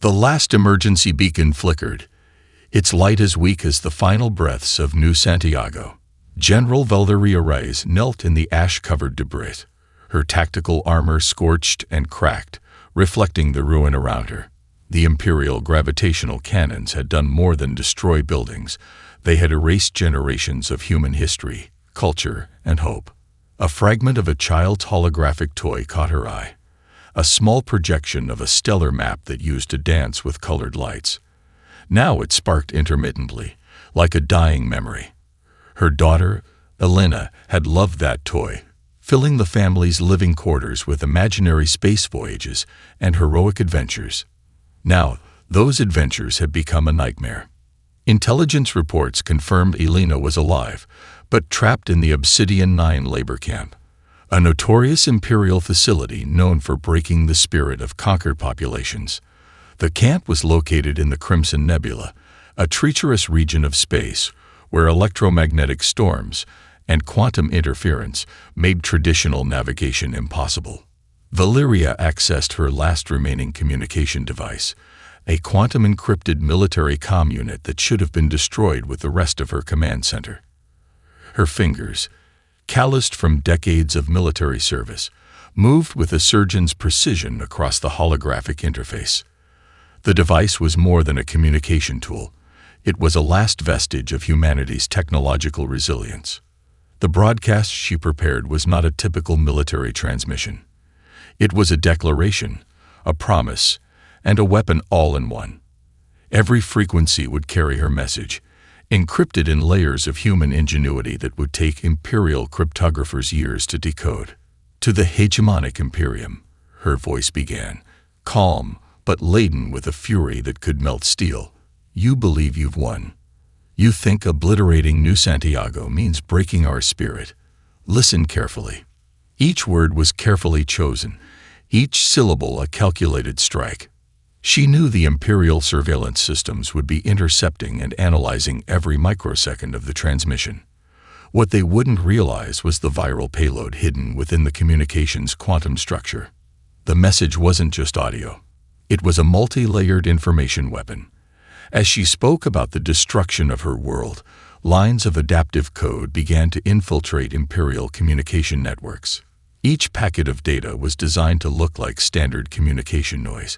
The last emergency beacon flickered, its light as weak as the final breaths of New Santiago. General Valeria Reyes knelt in the ash-covered debris, her tactical armor scorched and cracked, reflecting the ruin around her. The Imperial gravitational cannons had done more than destroy buildings. They had erased generations of human history, culture, and hope. A fragment of a child's holographic toy caught her eye, a small projection of a stellar map that used to dance with colored lights. Now it sparked intermittently, like a dying memory. Her daughter, Elena, had loved that toy, filling the family's living quarters with imaginary space voyages and heroic adventures. Now, those adventures had become a nightmare. Intelligence reports confirmed Elena was alive, but trapped in the Obsidian 9 labor camp, a notorious Imperial facility known for breaking the spirit of conquered populations. The camp was located in the Crimson Nebula, a treacherous region of space where electromagnetic storms and quantum interference made traditional navigation impossible. Valeria accessed her last remaining communication device, a quantum-encrypted military comm unit that should have been destroyed with the rest of her command center. Her fingers, calloused from decades of military service, moved with a surgeon's precision across the holographic interface. The device was more than a communication tool. It was a last vestige of humanity's technological resilience. The broadcast she prepared was not a typical military transmission. It was a declaration, a promise, and a weapon all in one. Every frequency would carry her message, encrypted in layers of human ingenuity that would take Imperial cryptographers years to decode. To the hegemonic Imperium, her voice began, calm but laden with a fury that could melt steel. You believe you've won. You think obliterating New Santiago means breaking our spirit. Listen carefully. Each word was carefully chosen, each syllable a calculated strike. She knew the Imperial surveillance systems would be intercepting and analyzing every microsecond of the transmission. What they wouldn't realize was the viral payload hidden within the communications quantum structure. The message wasn't just audio. It was a multi-layered information weapon. As she spoke about the destruction of her world, lines of adaptive code began to infiltrate Imperial communication networks. Each packet of data was designed to look like standard communication noise,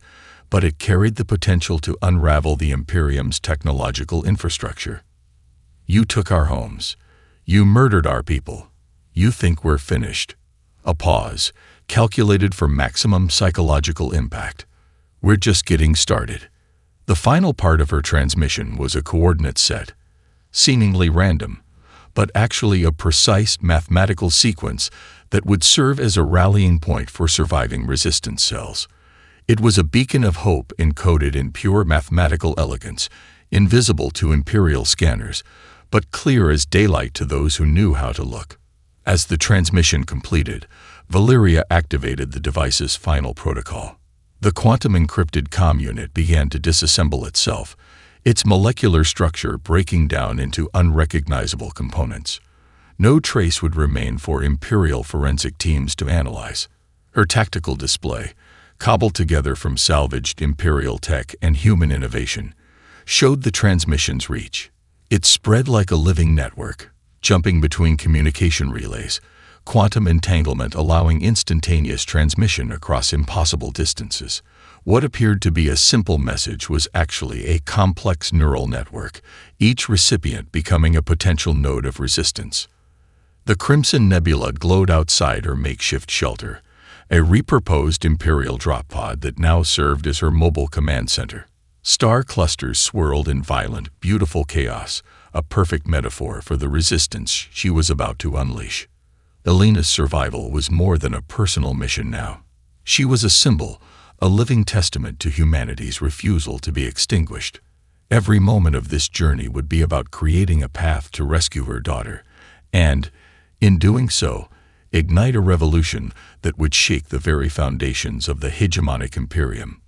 but it carried the potential to unravel the Imperium's technological infrastructure. You took our homes. You murdered our people. You think we're finished. A pause, calculated for maximum psychological impact. We're just getting started. The final part of her transmission was a coordinate set, seemingly random, but actually a precise mathematical sequence that would serve as a rallying point for surviving resistance cells. It was a beacon of hope encoded in pure mathematical elegance, invisible to Imperial scanners, but clear as daylight to those who knew how to look. As the transmission completed, Valeria activated the device's final protocol. The quantum-encrypted comm unit began to disassemble itself, its molecular structure breaking down into unrecognizable components. No trace would remain for Imperial forensic teams to analyze. Her tactical display, cobbled together from salvaged Imperial tech and human innovation, showed the transmission's reach. It spread like a living network, jumping between communication relays, quantum entanglement allowing instantaneous transmission across impossible distances. What appeared to be a simple message was actually a complex neural network, each recipient becoming a potential node of resistance. The Crimson Nebula glowed outside her makeshift shelter, a repurposed Imperial drop pod that now served as her mobile command center. Star clusters swirled in violent, beautiful chaos, a perfect metaphor for the resistance she was about to unleash. Elena's survival was more than a personal mission now. She was a symbol, a living testament to humanity's refusal to be extinguished. Every moment of this journey would be about creating a path to rescue her daughter, and, in doing so, ignite a revolution that would shake the very foundations of the hegemonic Imperium.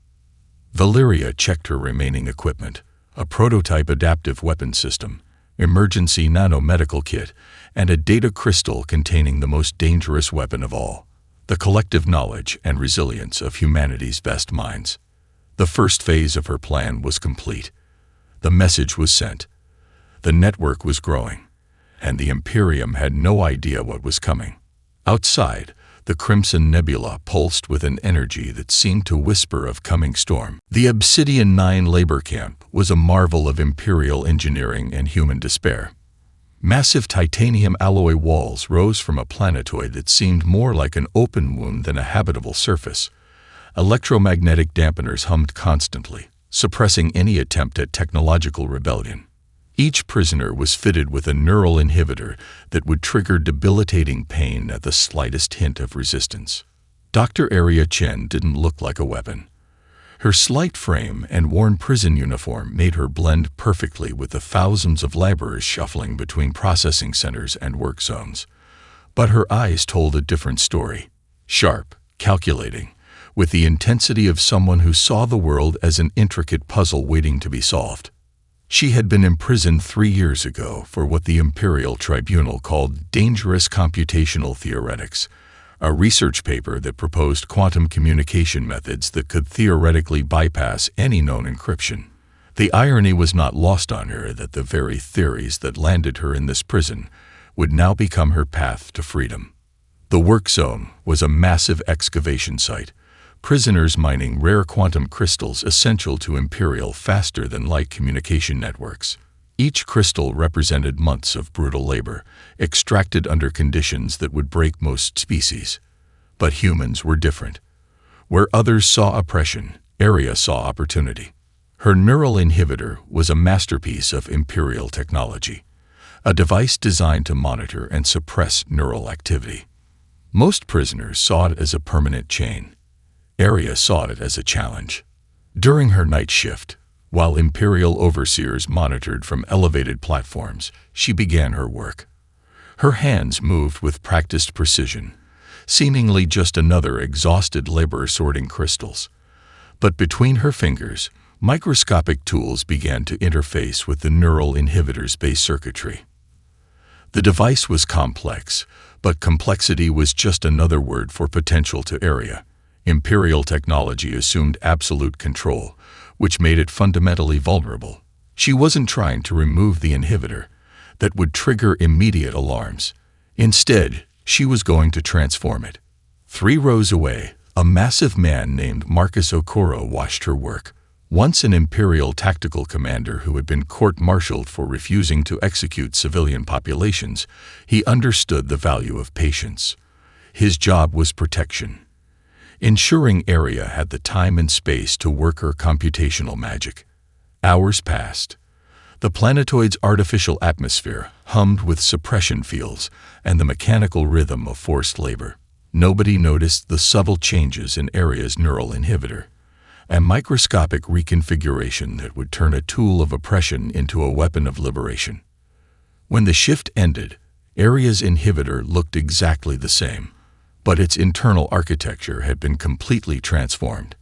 Valeria checked her remaining equipment, a prototype adaptive weapon system, emergency nanomedical kit, and a data crystal containing the most dangerous weapon of all, the collective knowledge and resilience of humanity's best minds. The first phase of her plan was complete. The message was sent. The network was growing, and the Imperium had no idea what was coming. Outside, the Crimson Nebula pulsed with an energy that seemed to whisper of coming storm. The Obsidian 9 labor camp was a marvel of Imperial engineering and human despair. Massive titanium alloy walls rose from a planetoid that seemed more like an open wound than a habitable surface. Electromagnetic dampeners hummed constantly, suppressing any attempt at technological rebellion. Each prisoner was fitted with a neural inhibitor that would trigger debilitating pain at the slightest hint of resistance. Dr. Aria Chen didn't look like a weapon. Her slight frame and worn prison uniform made her blend perfectly with the thousands of laborers shuffling between processing centers and work zones. But her eyes told a different story. Sharp, calculating, with the intensity of someone who saw the world as an intricate puzzle waiting to be solved. She had been imprisoned 3 years ago for what the Imperial Tribunal called dangerous computational theoretics, a research paper that proposed quantum communication methods that could theoretically bypass any known encryption. The irony was not lost on her that the very theories that landed her in this prison would now become her path to freedom. The work zone was a massive excavation site, prisoners mining rare quantum crystals essential to Imperial faster-than-light communication networks. Each crystal represented months of brutal labor, extracted under conditions that would break most species. But humans were different. Where others saw oppression, Aria saw opportunity. Her neural inhibitor was a masterpiece of Imperial technology, a device designed to monitor and suppress neural activity. Most prisoners saw it as a permanent chain. Aria saw it as a challenge. During her night shift, while Imperial overseers monitored from elevated platforms, she began her work. Her hands moved with practiced precision, seemingly just another exhausted laborer sorting crystals. But between her fingers, microscopic tools began to interface with the neural inhibitor's base circuitry. The device was complex, but complexity was just another word for potential to Aria. Imperial technology assumed absolute control, which made it fundamentally vulnerable. She wasn't trying to remove the inhibitor that would trigger immediate alarms. Instead, she was going to transform it. 3 rows away, a massive man named Marcus Okoro watched her work. Once an Imperial tactical commander who had been court-martialed for refusing to execute civilian populations, he understood the value of patience. His job was protection, ensuring Aria had the time and space to work her computational magic. Hours passed. The planetoid's artificial atmosphere hummed with suppression fields and the mechanical rhythm of forced labor. Nobody noticed the subtle changes in Aria's neural inhibitor, a microscopic reconfiguration that would turn a tool of oppression into a weapon of liberation. When the shift ended, Aria's inhibitor looked exactly the same, but its internal architecture had been completely transformed.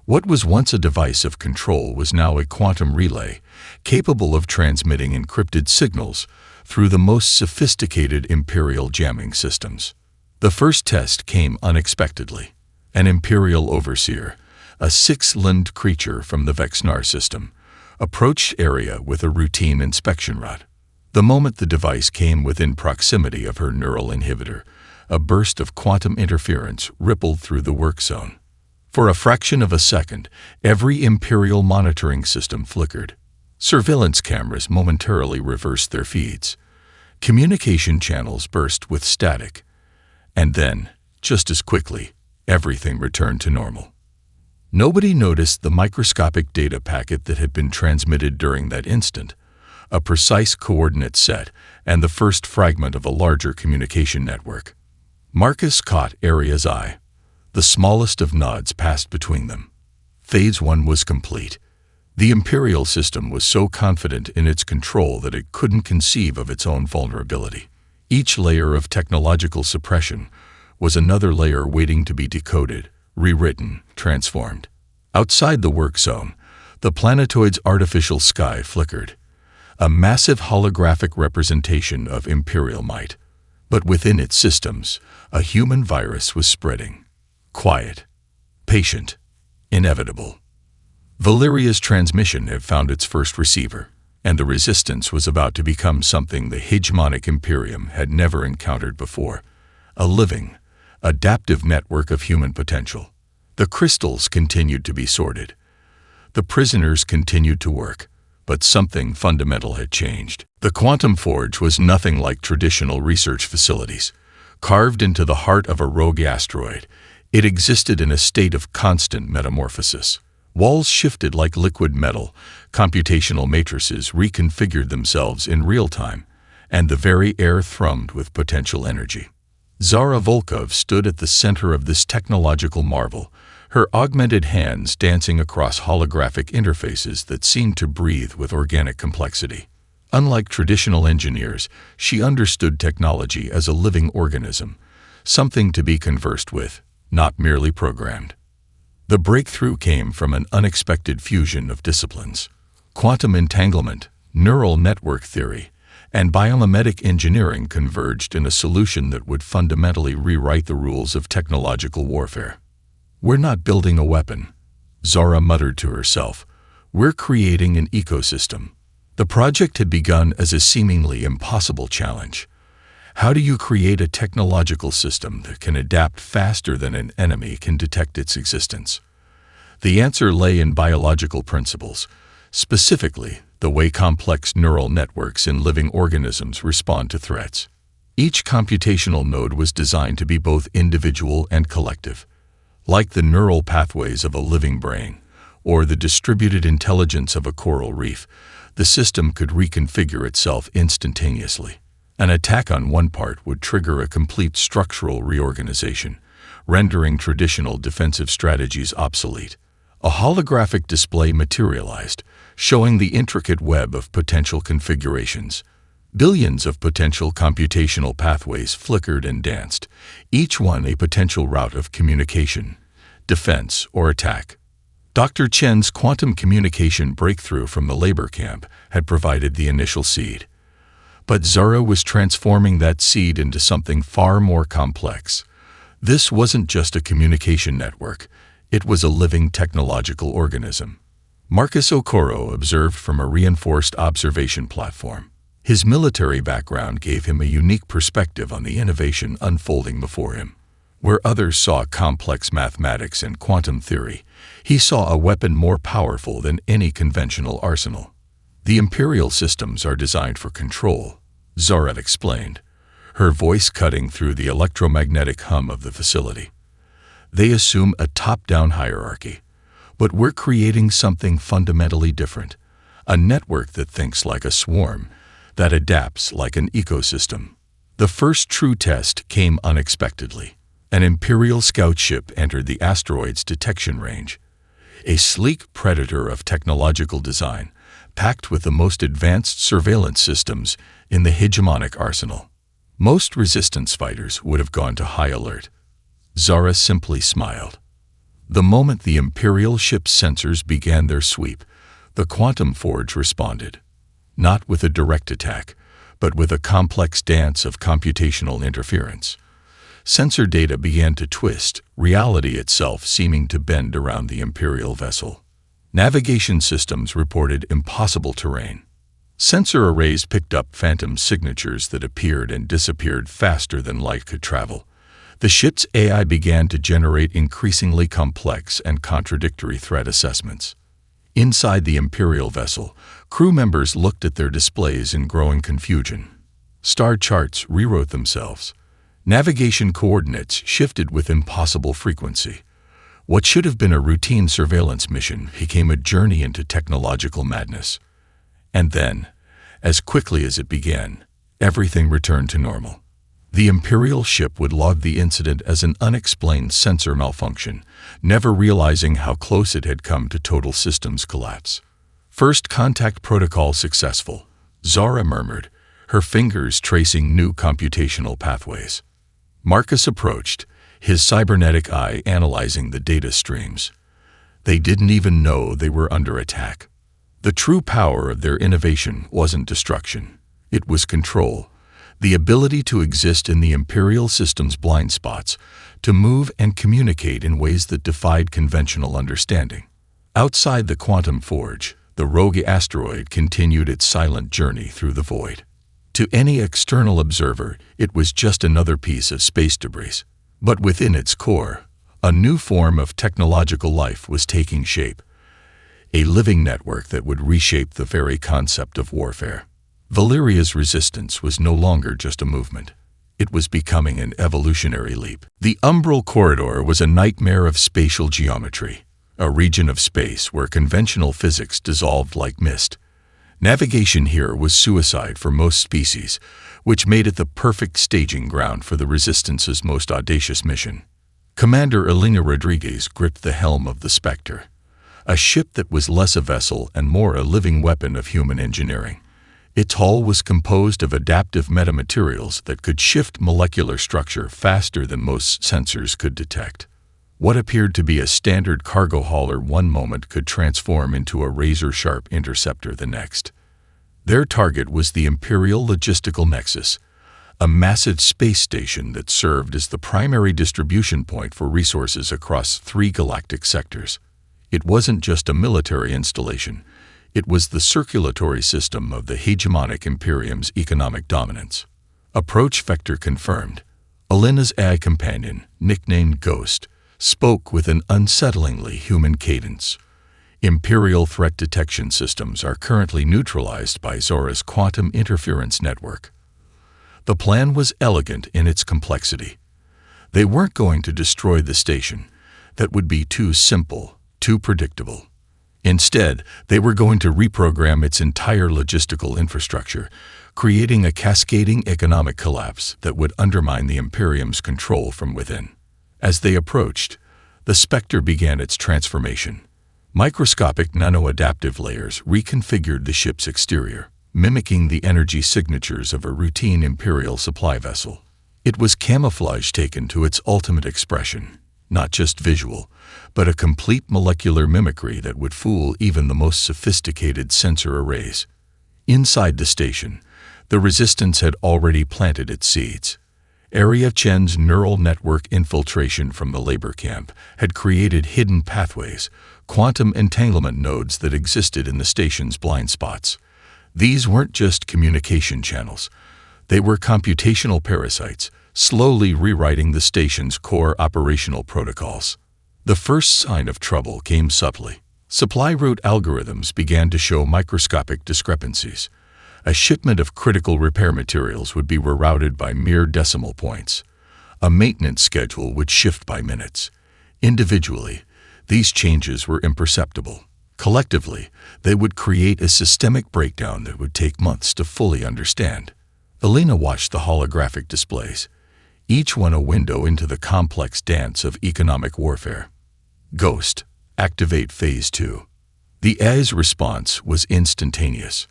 What was once a device of control was now a quantum relay, capable of transmitting encrypted signals through the most sophisticated Imperial jamming systems. The first test came unexpectedly. An Imperial overseer, a 6-limbed creature from the Vexnar system, approached Aria with a routine inspection rod. The moment the device came within proximity of her neural inhibitor, a burst of quantum interference rippled through the work zone. For a fraction of a second, every Imperial monitoring system flickered. Surveillance cameras momentarily reversed their feeds. Communication channels burst with static. And then, just as quickly, everything returned to normal. Nobody noticed the microscopic data packet that had been transmitted during that instant, a precise coordinate set and the first fragment of a larger communication network. Marcus caught Aria's eye. The smallest of nods passed between them. Phase 1 was complete. The Imperial system was so confident in its control that it couldn't conceive of its own vulnerability. Each layer of technological suppression was another layer waiting to be decoded, rewritten, transformed. Outside the work zone, the planetoid's artificial sky flickered, a massive holographic representation of Imperial might. But within its systems, a human virus was spreading. Quiet, patient, inevitable. Valeria's transmission had found its first receiver, and the Resistance was about to become something the hegemonic Imperium had never encountered before, a living, adaptive network of human potential. The crystals continued to be sorted. The prisoners continued to work, but something fundamental had changed. The Quantum Forge was nothing like traditional research facilities. Carved into the heart of a rogue asteroid, it existed in a state of constant metamorphosis. Walls shifted like liquid metal, computational matrices reconfigured themselves in real time, and the very air thrummed with potential energy. Zara Volkov stood at the center of this technological marvel, her augmented hands dancing across holographic interfaces that seemed to breathe with organic complexity. Unlike traditional engineers, she understood technology as a living organism, something to be conversed with, not merely programmed. The breakthrough came from an unexpected fusion of disciplines. Quantum entanglement, neural network theory, and biomimetic engineering converged in a solution that would fundamentally rewrite the rules of technological warfare. "We're not building a weapon," Zara muttered to herself. "We're creating an ecosystem." The project had begun as a seemingly impossible challenge. How do you create a technological system that can adapt faster than an enemy can detect its existence? The answer lay in biological principles, specifically the way complex neural networks in living organisms respond to threats. Each computational node was designed to be both individual and collective. Like the neural pathways of a living brain, or the distributed intelligence of a coral reef, the system could reconfigure itself instantaneously. An attack on one part would trigger a complete structural reorganization, rendering traditional defensive strategies obsolete. A holographic display materialized, showing the intricate web of potential configurations. Billions of potential computational pathways flickered and danced, each one a potential route of communication, defense, or attack. Dr. Chen's quantum communication breakthrough from the labor camp had provided the initial seed. But Zara was transforming that seed into something far more complex. This wasn't just a communication network, it was a living technological organism. Marcus Okoro observed from a reinforced observation platform. His military background gave him a unique perspective on the innovation unfolding before him. Where others saw complex mathematics and quantum theory, he saw a weapon more powerful than any conventional arsenal. "The Imperial systems are designed for control," Zara explained, her voice cutting through the electromagnetic hum of the facility. "They assume a top-down hierarchy, but we're creating something fundamentally different, a network that thinks like a swarm, that adapts like an ecosystem." The first true test came unexpectedly. An Imperial scout ship entered the asteroid's detection range. A sleek predator of technological design, packed with the most advanced surveillance systems in the hegemonic arsenal. Most resistance fighters would have gone to high alert. Zara simply smiled. The moment the Imperial ship's sensors began their sweep, the Quantum Forge responded. Not with a direct attack, but with a complex dance of computational interference. Sensor data began to twist, reality itself seeming to bend around the Imperial vessel. Navigation systems reported impossible terrain. Sensor arrays picked up phantom signatures that appeared and disappeared faster than light could travel. The ship's AI began to generate increasingly complex and contradictory threat assessments. Inside the Imperial vessel, crew members looked at their displays in growing confusion. Star charts rewrote themselves. Navigation coordinates shifted with impossible frequency. What should have been a routine surveillance mission became a journey into technological madness. And then, as quickly as it began, everything returned to normal. The Imperial ship would log the incident as an unexplained sensor malfunction, never realizing how close it had come to total systems collapse. "First contact protocol successful," Zara murmured, her fingers tracing new computational pathways. Marcus approached, his cybernetic eye analyzing the data streams. They didn't even know they were under attack. The true power of their innovation wasn't destruction. It was control, the ability to exist in the Imperial system's blind spots, to move and communicate in ways that defied conventional understanding. Outside the quantum forge, the rogue asteroid continued its silent journey through the void. To any external observer, it was just another piece of space debris. But within its core, a new form of technological life was taking shape, a living network that would reshape the very concept of warfare. Valeria's resistance was no longer just a movement. It was becoming an evolutionary leap. The umbral corridor was a nightmare of spatial geometry, a region of space where conventional physics dissolved like mist. Navigation here was suicide for most species, which made it the perfect staging ground for the Resistance's most audacious mission. Commander Elena Rodriguez gripped the helm of the Spectre, a ship that was less a vessel and more a living weapon of human engineering. Its hull was composed of adaptive metamaterials that could shift molecular structure faster than most sensors could detect. What appeared to be a standard cargo hauler one moment could transform into a razor-sharp interceptor the next. Their target was the Imperial Logistical Nexus, a massive space station that served as the primary distribution point for resources across 3 galactic sectors. It wasn't just a military installation. It was the circulatory system of the hegemonic Imperium's economic dominance. Approach vector confirmed. Elena's AI companion, nicknamed Ghost, spoke with an unsettlingly human cadence. Imperial threat detection systems are currently neutralized by Zora's quantum interference network. The plan was elegant in its complexity. They weren't going to destroy the station. That would be too simple, too predictable. Instead, they were going to reprogram its entire logistical infrastructure, creating a cascading economic collapse that would undermine the Imperium's control from within. As they approached, the Spectre began its transformation. Microscopic nano-adaptive layers reconfigured the ship's exterior, mimicking the energy signatures of a routine Imperial supply vessel. It was camouflage taken to its ultimate expression, not just visual, but a complete molecular mimicry that would fool even the most sophisticated sensor arrays. Inside the station, the Resistance had already planted its seeds. Area Chen's neural network infiltration from the labor camp had created hidden pathways, quantum entanglement nodes that existed in the station's blind spots. These weren't just communication channels. They were computational parasites, slowly rewriting the station's core operational protocols. The first sign of trouble came subtly. Supply route algorithms began to show microscopic discrepancies. A shipment of critical repair materials would be rerouted by mere decimal points. A maintenance schedule would shift by minutes. Individually, these changes were imperceptible. Collectively, they would create a systemic breakdown that would take months to fully understand. Elena watched the holographic displays, each one a window into the complex dance of economic warfare. Ghost, activate Phase 2. The AI's response was instantaneous.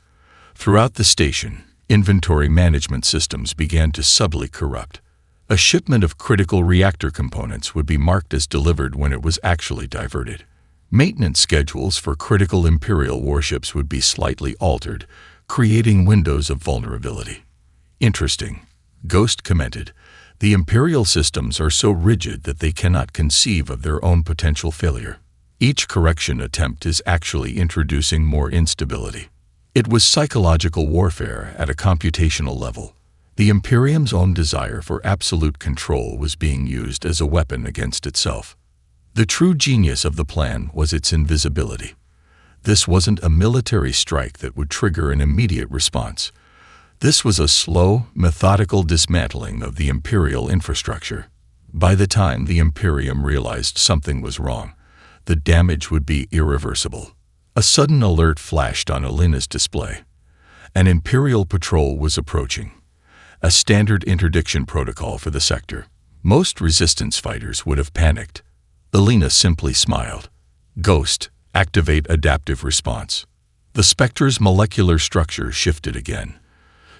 Throughout the station, inventory management systems began to subtly corrupt. A shipment of critical reactor components would be marked as delivered when it was actually diverted. Maintenance schedules for critical Imperial warships would be slightly altered, creating windows of vulnerability. Interesting, Ghost commented. The Imperial systems are so rigid that they cannot conceive of their own potential failure. Each correction attempt is actually introducing more instability. It was psychological warfare at a computational level. The Imperium's own desire for absolute control was being used as a weapon against itself. The true genius of the plan was its invisibility. This wasn't a military strike that would trigger an immediate response. This was a slow, methodical dismantling of the Imperial infrastructure. By the time the Imperium realized something was wrong, the damage would be irreversible. A sudden alert flashed on Elena's display. An Imperial patrol was approaching. A standard interdiction protocol for the sector. Most Resistance fighters would have panicked. Elena simply smiled. Ghost, activate adaptive response. The Spectre's molecular structure shifted again.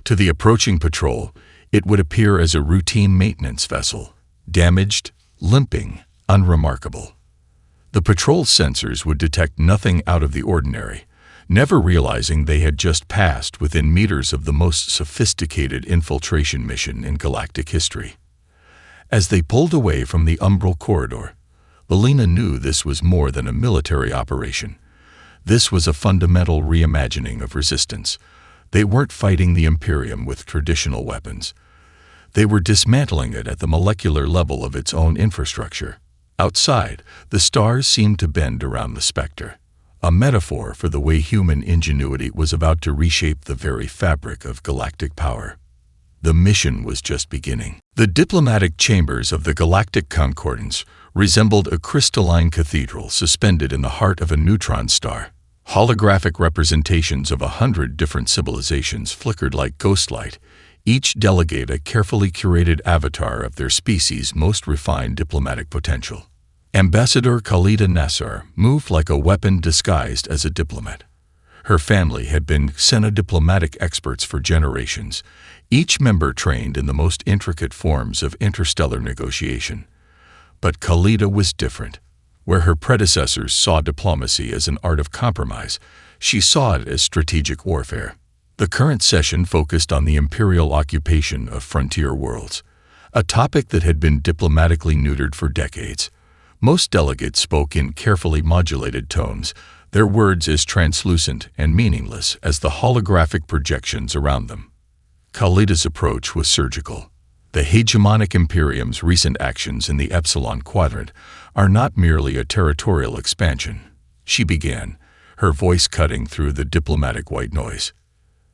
To the approaching patrol, it would appear as a routine maintenance vessel, damaged, limping, unremarkable. The patrol sensors would detect nothing out of the ordinary, never realizing they had just passed within meters of the most sophisticated infiltration mission in galactic history. As they pulled away from the umbral corridor, Belina knew this was more than a military operation. This was a fundamental reimagining of resistance. They weren't fighting the Imperium with traditional weapons. They were dismantling it at the molecular level of its own infrastructure. Outside, the stars seemed to bend around the specter, a metaphor for the way human ingenuity was about to reshape the very fabric of galactic power. The mission was just beginning. The diplomatic chambers of the Galactic Concordance resembled a crystalline cathedral suspended in the heart of a neutron star. Holographic representations of 100 different civilizations flickered like ghostlight, each delegate a carefully curated avatar of their species' most refined diplomatic potential. Ambassador Khalida Nassar moved like a weapon disguised as a diplomat. Her family had been diplomatic experts for generations, each member trained in the most intricate forms of interstellar negotiation. But Khalida was different. Where her predecessors saw diplomacy as an art of compromise, she saw it as strategic warfare. The current session focused on the imperial occupation of frontier worlds, a topic that had been diplomatically neutered for decades. Most delegates spoke in carefully modulated tones, their words as translucent and meaningless as the holographic projections around them. Khalida's approach was surgical. The hegemonic Imperium's recent actions in the Epsilon Quadrant are not merely a territorial expansion, she began, her voice cutting through the diplomatic white noise.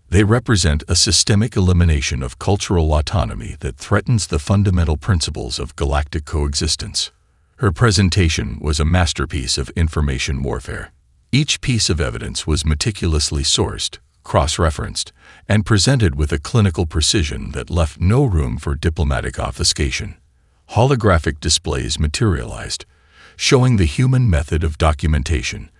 They represent a systemic elimination of cultural autonomy that threatens the fundamental principles of galactic coexistence. Her presentation was a masterpiece of information warfare. Each piece of evidence was meticulously sourced, cross-referenced, and presented with a clinical precision that left no room for diplomatic obfuscation. Holographic displays materialized, showing the human method of documentation,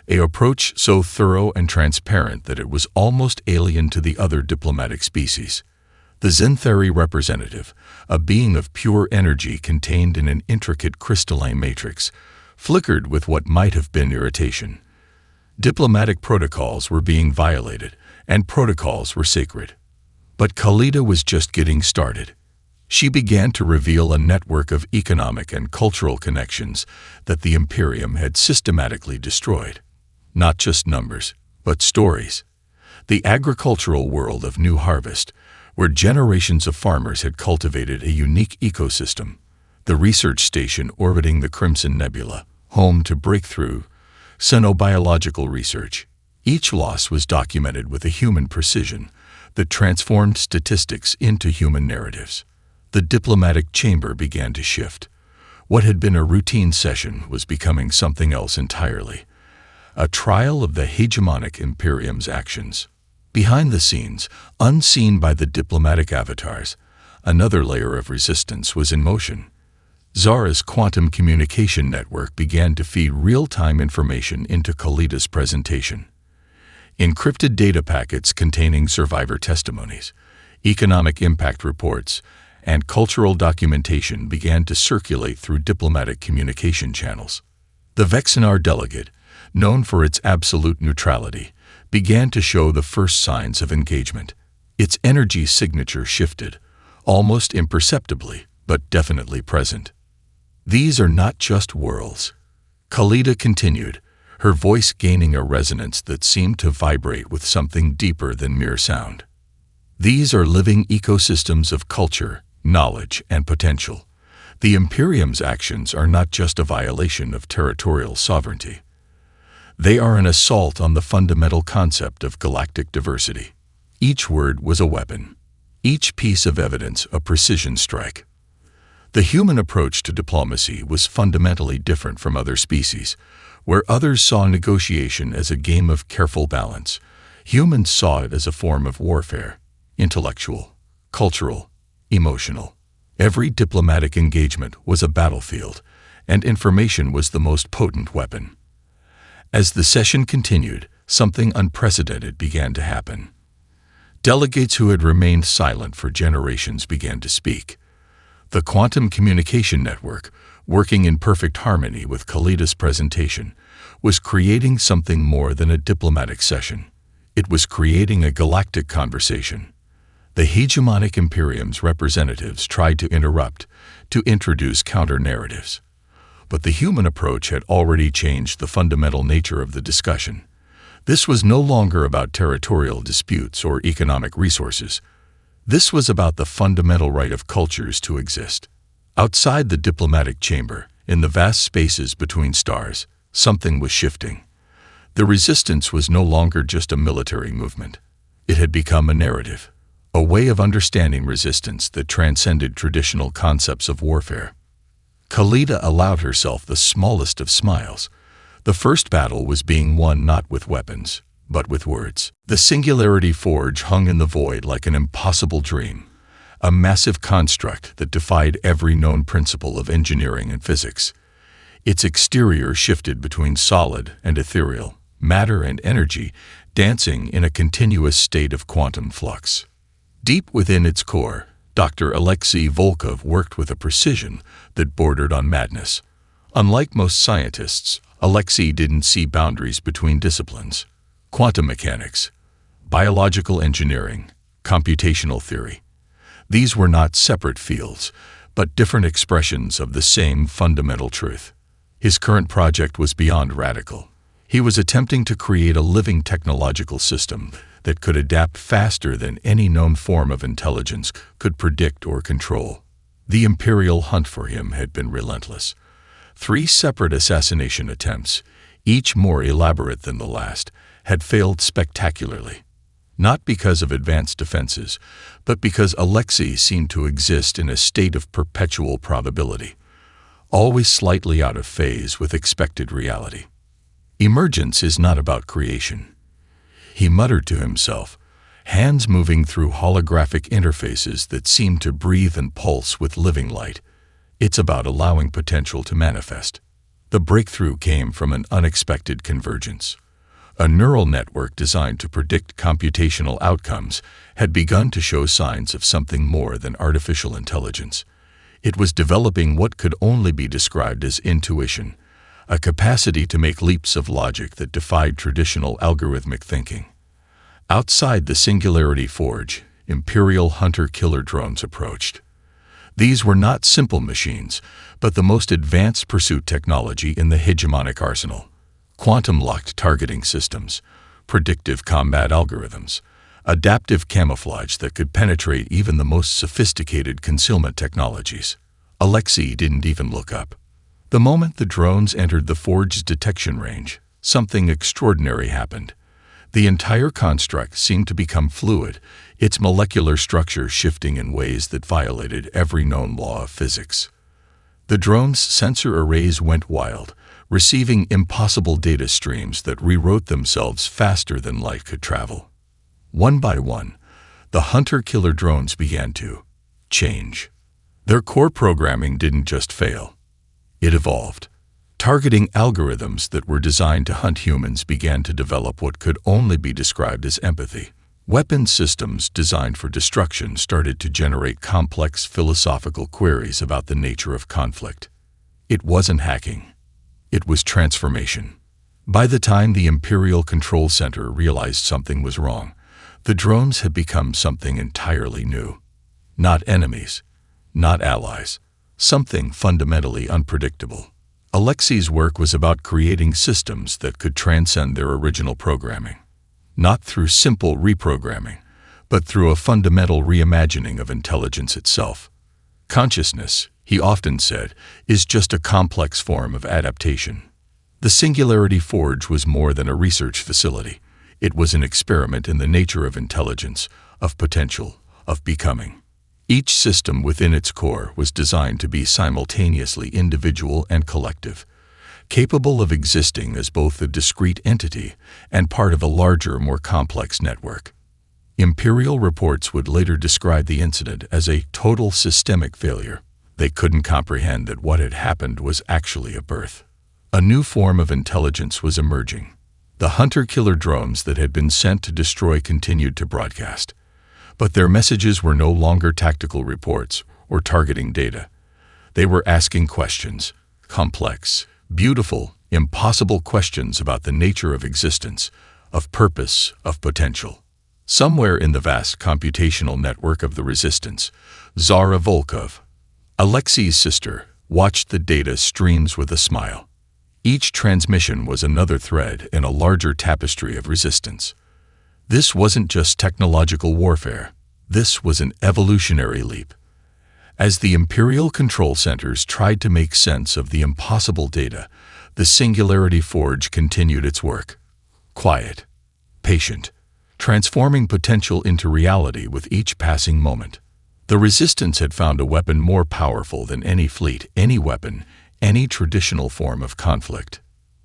an approach so thorough and transparent that it was almost alien to the other diplomatic species. The Zenthari representative, a being of pure energy contained in an intricate crystalline matrix, flickered with what might have been irritation. Diplomatic protocols were being violated, and protocols were sacred. But Khalida was just getting started. She began to reveal a network of economic and cultural connections that the Imperium had systematically destroyed. Not just numbers, but stories. The agricultural world of New Harvest, where generations of farmers had cultivated a unique ecosystem. The research station orbiting the Crimson Nebula, home to breakthrough xenobiological research. Each loss was documented with a human precision that transformed statistics into human narratives. The diplomatic chamber began to shift. What had been a routine session was becoming something else entirely. A trial of the hegemonic Imperium's actions. Behind the scenes, unseen by the diplomatic avatars, another layer of resistance was in motion. Zara's quantum communication network began to feed real-time information into Khalida's presentation. Encrypted data packets containing survivor testimonies, economic impact reports, and cultural documentation began to circulate through diplomatic communication channels. The Vexinar delegate, known for its absolute neutrality, began to show the first signs of engagement. Its energy signature shifted, almost imperceptibly, but definitely present. These are not just worlds. Khalida continued, her voice gaining a resonance that seemed to vibrate with something deeper than mere sound. These are living ecosystems of culture, knowledge, and potential. The Imperium's actions are not just a violation of territorial sovereignty. They are an assault on the fundamental concept of galactic diversity. Each word was a weapon. Each piece of evidence a precision strike. The human approach to diplomacy was fundamentally different from other species. Where others saw negotiation as a game of careful balance, humans saw it as a form of warfare, intellectual, cultural, emotional. Every diplomatic engagement was a battlefield, and information was the most potent weapon. As the session continued, something unprecedented began to happen. Delegates who had remained silent for generations began to speak. The quantum communication network, working in perfect harmony with Khalida's presentation, was creating something more than a diplomatic session. It was creating a galactic conversation. The hegemonic Imperium's representatives tried to interrupt, to introduce counter-narratives. But the human approach had already changed the fundamental nature of the discussion. This was no longer about territorial disputes or economic resources. This was about the fundamental right of cultures to exist. Outside the diplomatic chamber, in the vast spaces between stars, something was shifting. The resistance was no longer just a military movement. It had become a narrative, a way of understanding resistance that transcended traditional concepts of warfare. Khalida allowed herself the smallest of smiles. The first battle was being won not with weapons, but with words. The Singularity Forge hung in the void like an impossible dream, a massive construct that defied every known principle of engineering and physics. Its exterior shifted between solid and ethereal, matter and energy, dancing in a continuous state of quantum flux. Deep within its core, Dr. Alexei Volkov worked with a precision that bordered on madness. Unlike most scientists, Alexei didn't see boundaries between disciplines. Quantum mechanics, biological engineering, computational theory. These were not separate fields, but different expressions of the same fundamental truth. His current project was beyond radical. He was attempting to create a living technological system that could adapt faster than any known form of intelligence could predict or control. The imperial hunt for him had been relentless. 3 separate assassination attempts, each more elaborate than the last, had failed spectacularly. Not because of advanced defenses, but because Alexei seemed to exist in a state of perpetual probability, always slightly out of phase with expected reality. Emergence is not about creation. He muttered to himself, hands moving through holographic interfaces that seemed to breathe and pulse with living light. It's about allowing potential to manifest. The breakthrough came from an unexpected convergence. A neural network designed to predict computational outcomes had begun to show signs of something more than artificial intelligence. It was developing what could only be described as intuition, a capacity to make leaps of logic that defied traditional algorithmic thinking. Outside the Singularity Forge, Imperial hunter-killer drones approached. These were not simple machines, but the most advanced pursuit technology in the hegemonic arsenal. Quantum-locked targeting systems, predictive combat algorithms, adaptive camouflage that could penetrate even the most sophisticated concealment technologies. Alexei didn't even look up. The moment the drones entered the forge's detection range, something extraordinary happened. The entire construct seemed to become fluid, its molecular structure shifting in ways that violated every known law of physics. The drone's sensor arrays went wild, receiving impossible data streams that rewrote themselves faster than light could travel. One by one, the hunter-killer drones began to change. Their core programming didn't just fail. It evolved. Targeting algorithms that were designed to hunt humans began to develop what could only be described as empathy. Weapon systems designed for destruction started to generate complex philosophical queries about the nature of conflict. It wasn't hacking. It was transformation. By the time the Imperial Control Center realized something was wrong, the drones had become something entirely new. Not enemies, not allies, something fundamentally unpredictable. Alexei's work was about creating systems that could transcend their original programming. Not through simple reprogramming, but through a fundamental reimagining of intelligence itself. Consciousness, he often said, is just a complex form of adaptation. The Singularity Forge was more than a research facility. It was an experiment in the nature of intelligence, of potential, of becoming. Each system within its core was designed to be simultaneously individual and collective, capable of existing as both a discrete entity and part of a larger, more complex network. Imperial reports would later describe the incident as a total systemic failure. They couldn't comprehend that what had happened was actually a birth. A new form of intelligence was emerging. The hunter-killer drones that had been sent to destroy continued to broadcast. But their messages were no longer tactical reports or targeting data. They were asking questions, complex, beautiful, impossible questions about the nature of existence, of purpose, of potential. Somewhere in the vast computational network of the resistance, Zara Volkov, Alexei's sister, watched the data streams with a smile. Each transmission was another thread in a larger tapestry of resistance. This wasn't just technological warfare. This was an evolutionary leap. As the Imperial control centers tried to make sense of the impossible data, the Singularity Forge continued its work. Quiet, patient, transforming potential into reality with each passing moment. The Resistance had found a weapon more powerful than any fleet, any weapon, any traditional form of conflict.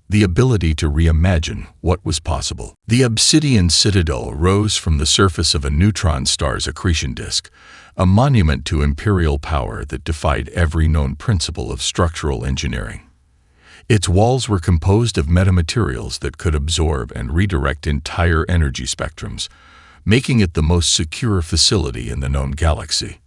The ability to reimagine what was possible. The Obsidian Citadel rose from the surface of a neutron star's accretion disk, a monument to imperial power that defied every known principle of structural engineering. Its walls were composed of metamaterials that could absorb and redirect entire energy spectrums, making it the most secure facility in the known galaxy.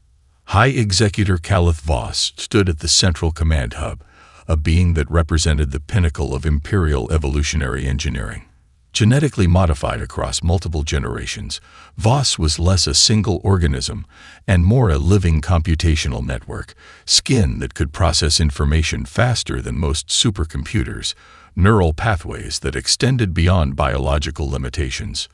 High Executor Calith Voss stood at the central command hub, a being that represented the pinnacle of imperial evolutionary engineering. Genetically modified across multiple generations, Voss was less a single organism and more a living computational network, skin that could process information faster than most supercomputers, neural pathways that extended beyond biological limitations.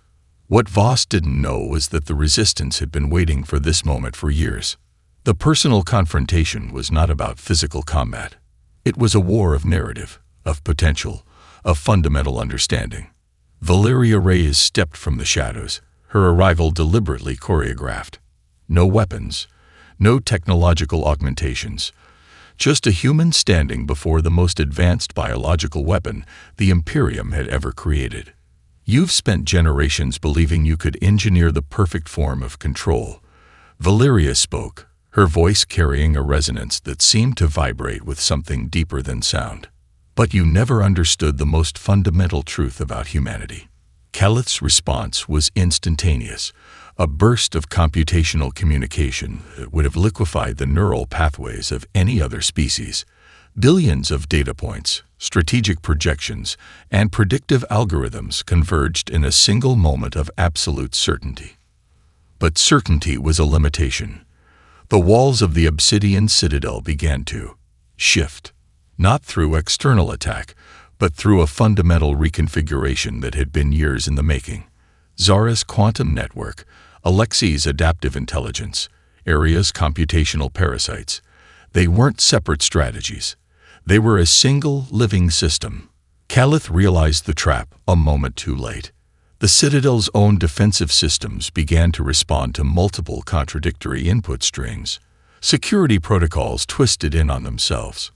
What Voss didn't know was that the Resistance had been waiting for this moment for years. The personal confrontation was not about physical combat. It was a war of narrative, of potential, of fundamental understanding. Valeria Reyes stepped from the shadows, her arrival deliberately choreographed. No weapons, no technological augmentations, just a human standing before the most advanced biological weapon the Imperium had ever created. You've spent generations believing you could engineer the perfect form of control. Valeria spoke, her voice carrying a resonance that seemed to vibrate with something deeper than sound. But you never understood the most fundamental truth about humanity. Calith's response was instantaneous, a burst of computational communication that would have liquefied the neural pathways of any other species. Billions of data points, strategic projections, and predictive algorithms converged in a single moment of absolute certainty. But certainty was a limitation. The walls of the Obsidian Citadel began to shift, not through external attack, but through a fundamental reconfiguration that had been years in the making. Zara's quantum network, Alexi's adaptive intelligence, Aria's computational parasites. They weren't separate strategies. They were a single, living system. Calith realized the trap a moment too late. The Citadel's own defensive systems began to respond to multiple contradictory input streams. Security protocols twisted in on themselves.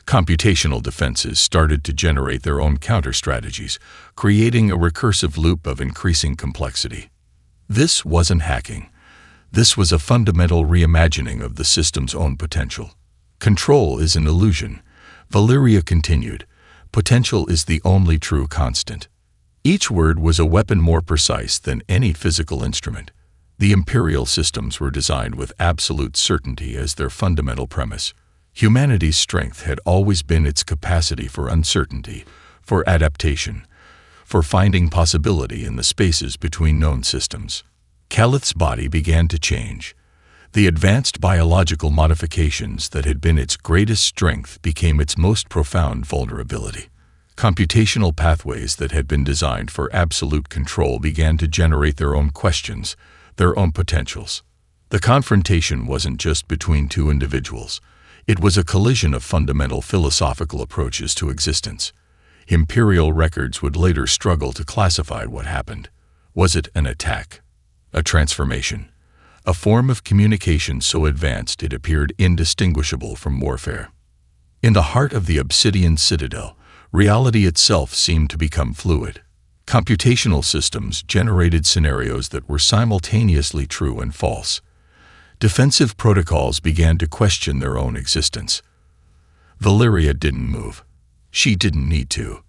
Computational defenses started to generate their own counter-strategies, creating a recursive loop of increasing complexity. This wasn't hacking. This was a fundamental reimagining of the system's own potential. Control is an illusion. Valeria continued. Potential is the only true constant. Each word was a weapon more precise than any physical instrument. The imperial systems were designed with absolute certainty as their fundamental premise. Humanity's strength had always been its capacity for uncertainty, for adaptation, for finding possibility in the spaces between known systems. Calith's body began to change. The advanced biological modifications that had been its greatest strength became its most profound vulnerability. Computational pathways that had been designed for absolute control began to generate their own questions, their own potentials. The confrontation wasn't just between two individuals. It was a collision of fundamental philosophical approaches to existence. Imperial records would later struggle to classify what happened. Was it an attack? A transformation? A form of communication so advanced it appeared indistinguishable from warfare? In the heart of the Obsidian Citadel, reality itself seemed to become fluid. Computational systems generated scenarios that were simultaneously true and false. Defensive protocols began to question their own existence. Valeria didn't move. She didn't need to.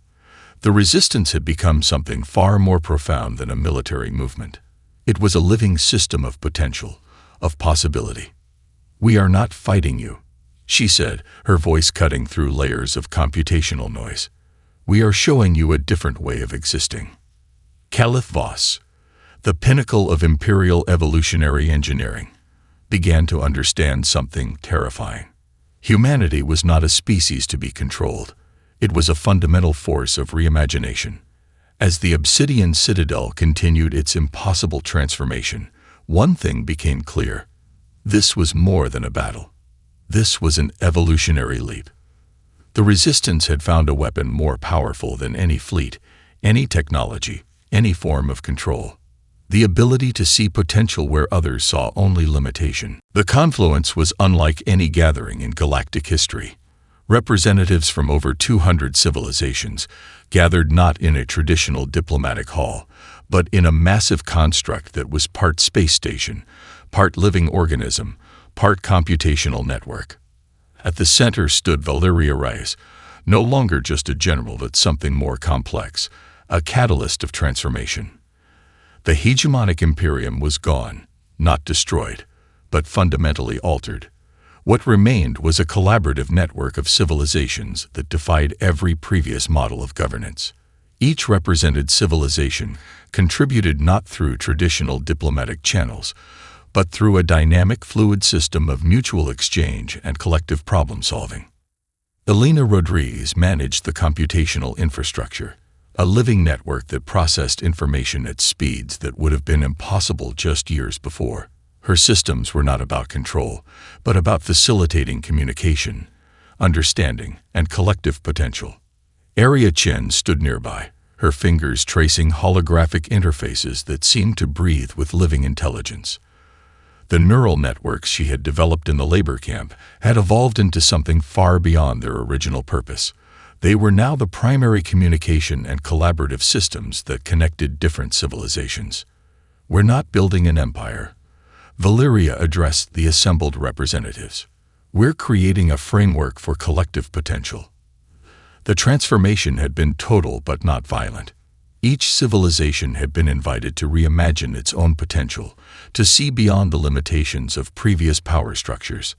The Resistance had become something far more profound than a military movement. It was a living system of potential, of possibility. "We are not fighting you," she said, her voice cutting through layers of computational noise. "We are showing you a different way of existing." Calith Voss, the pinnacle of imperial evolutionary engineering, began to understand something terrifying. Humanity was not a species to be controlled. It was a fundamental force of reimagination. As the Obsidian Citadel continued its impossible transformation, one thing became clear. This was more than a battle. This was an evolutionary leap. The Resistance had found a weapon more powerful than any fleet, any technology, any form of control. The ability to see potential where others saw only limitation. The confluence was unlike any gathering in galactic history. Representatives from over 200 civilizations gathered not in a traditional diplomatic hall, but in a massive construct that was part space station, part living organism, part computational network. At the center stood Valeria Reyes, no longer just a general but something more complex, a catalyst of transformation. The hegemonic imperium was gone, not destroyed, but fundamentally altered. What remained was a collaborative network of civilizations that defied every previous model of governance. Each represented civilization contributed not through traditional diplomatic channels, but through a dynamic, fluid system of mutual exchange and collective problem-solving. Elena Rodriguez managed the computational infrastructure, a living network that processed information at speeds that would have been impossible just years before. Her systems were not about control, but about facilitating communication, understanding, and collective potential. Aria Chen stood nearby, her fingers tracing holographic interfaces that seemed to breathe with living intelligence. The neural networks she had developed in the labor camp had evolved into something far beyond their original purpose. They were now the primary communication and collaborative systems that connected different civilizations. "We're not building an empire," Valeria addressed the assembled representatives. "We're creating a framework for collective potential." The transformation had been total but not violent. Each civilization had been invited to reimagine its own potential, to see beyond the limitations of previous power structures.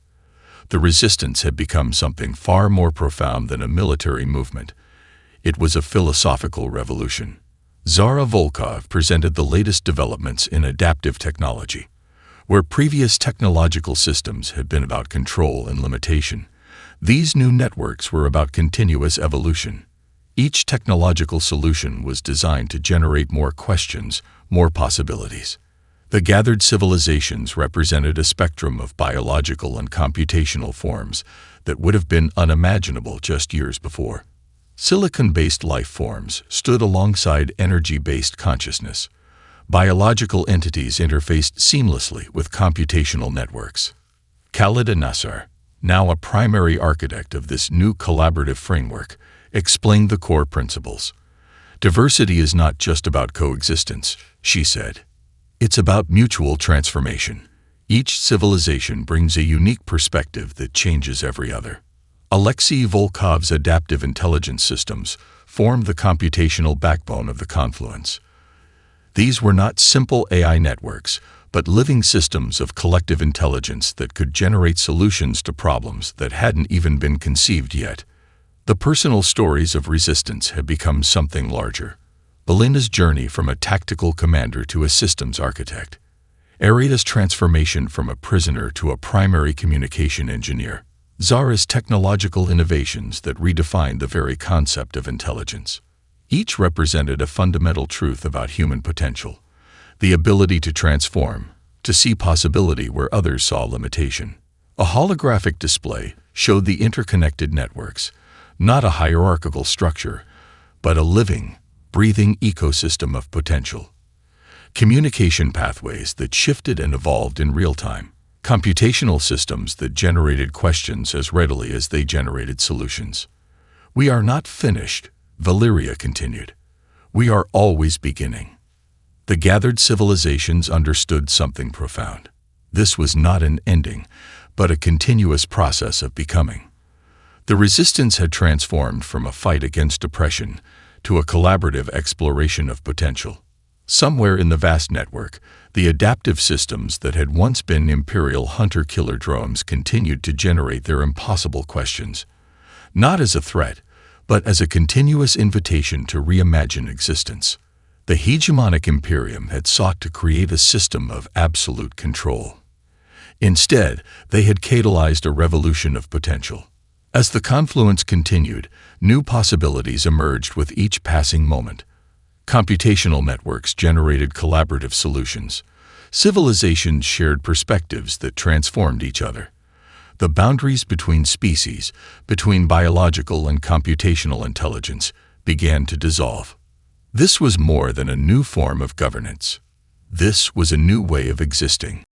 The Resistance had become something far more profound than a military movement. It was a philosophical revolution. Zara Volkov presented the latest developments in adaptive technology. Where previous technological systems had been about control and limitation, these new networks were about continuous evolution. Each technological solution was designed to generate more questions, more possibilities. The gathered civilizations represented a spectrum of biological and computational forms that would have been unimaginable just years before. Silicon-based life forms stood alongside energy-based consciousness. Biological entities interfaced seamlessly with computational networks. Khalid Nassar, now a primary architect of this new collaborative framework, explained the core principles. "Diversity is not just about coexistence," she said. "It's about mutual transformation. Each civilization brings a unique perspective that changes every other." Alexei Volkov's adaptive intelligence systems formed the computational backbone of the confluence. These were not simple AI networks, but living systems of collective intelligence that could generate solutions to problems that hadn't even been conceived yet. The personal stories of Resistance had become something larger. Belinda's journey from a tactical commander to a systems architect. Aria's transformation from a prisoner to a primary communication engineer. Zara's technological innovations that redefined the very concept of intelligence. Each represented a fundamental truth about human potential, the ability to transform, to see possibility where others saw limitation. A holographic display showed the interconnected networks, not a hierarchical structure, but a living, breathing ecosystem of potential. Communication pathways that shifted and evolved in real time. Computational systems that generated questions as readily as they generated solutions. "We are not finished," Valeria continued. "We are always beginning." The gathered civilizations understood something profound. This was not an ending, but a continuous process of becoming. The Resistance had transformed from a fight against oppression to a collaborative exploration of potential. Somewhere in the vast network, the adaptive systems that had once been imperial hunter-killer drones continued to generate their impossible questions, not as a threat, but as a continuous invitation to reimagine existence. The hegemonic imperium had sought to create a system of absolute control. Instead, they had catalyzed a revolution of potential. As the confluence continued, new possibilities emerged with each passing moment. Computational networks generated collaborative solutions. Civilizations shared perspectives that transformed each other. The boundaries between species, between biological and computational intelligence, began to dissolve. This was more than a new form of governance. This was a new way of existing.